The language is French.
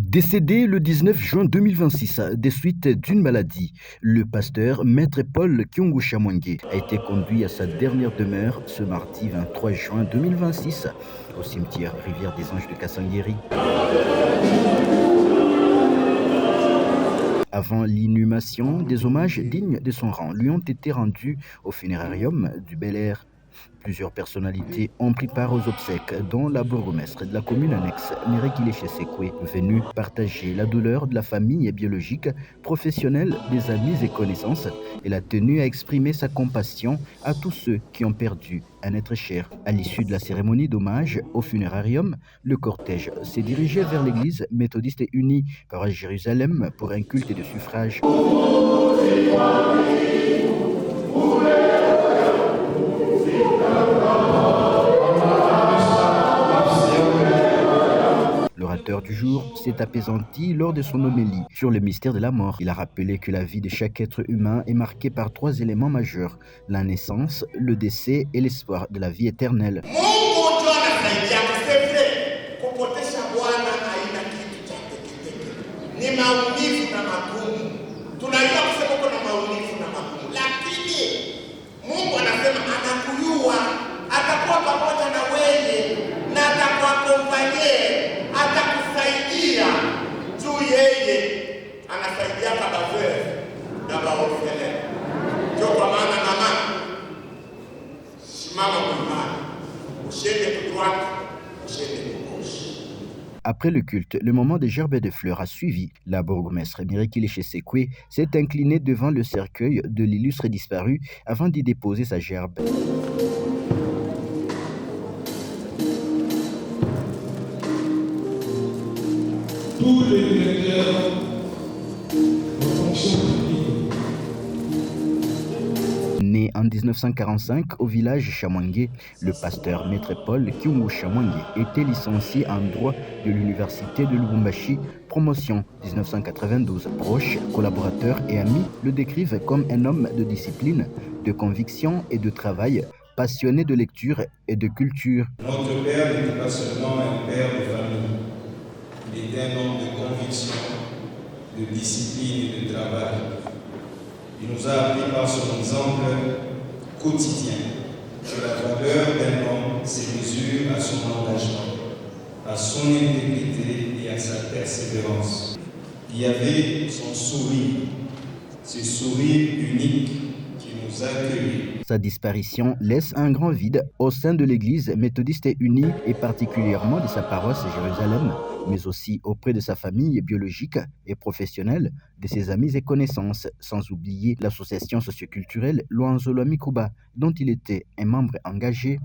Décédé le 19 juin 2026 des suites d'une maladie, le pasteur Maître Paul Kyungu Chamwenge a été conduit à sa dernière demeure ce mardi 23 juin 2026 au cimetière Rivière des Anges de Kassanguéry. Avant l'inhumation, des hommages dignes de son rang lui ont été rendus au funérarium du Bel-Air. Plusieurs personnalités ont pris part aux obsèques, dont la bourgmestre de la commune annexe, Mireille Sekwe, venue partager la douleur de la famille biologique, professionnelle, des amis et connaissances. Elle a tenu à exprimer sa compassion à tous ceux qui ont perdu un être cher. À l'issue de la cérémonie d'hommage au funérarium, le cortège s'est dirigé vers l'église méthodiste unie par Jérusalem pour un culte de suffrage. L'orateur du jour s'est apaisanti lors de son homélie sur le mystère de la mort. Il a rappelé que la vie de chaque être humain est marquée par trois éléments majeurs: la naissance, le décès et l'espoir de la vie éternelle. Après le culte, le moment des gerbes de fleurs a suivi. La bourgmestre Mireille Sekwe s'est inclinée devant le cercueil de l'illustre disparu avant d'y déposer sa gerbe. Tous les directeurs de fonction publique. Né en 1945 au village Chamwenge, le pasteur Maître Paul Kyungu Chamwenge était licencié en droit de l'université de Lubumbashi, promotion 1992. Proches, collaborateurs et amis le décrivent comme un homme de discipline, de conviction et de travail, passionné de lecture et de culture. Notre père n'était pas seulement un père de famille, il était un homme de conviction, de discipline et de travail. Il nous a appris par son exemple quotidien que la valeur d'un homme se mesure à son engagement, à son intégrité et à sa persévérance. Il y avait son sourire, ce sourire unique qui nous accueillait. Sa disparition laisse un grand vide au sein de l'église méthodiste unie et particulièrement de sa paroisse Jérusalem, mais aussi auprès de sa famille biologique et professionnelle, de ses amis et connaissances, sans oublier l'association socioculturelle Luanzo Lwa Mikuba, dont il était un membre engagé.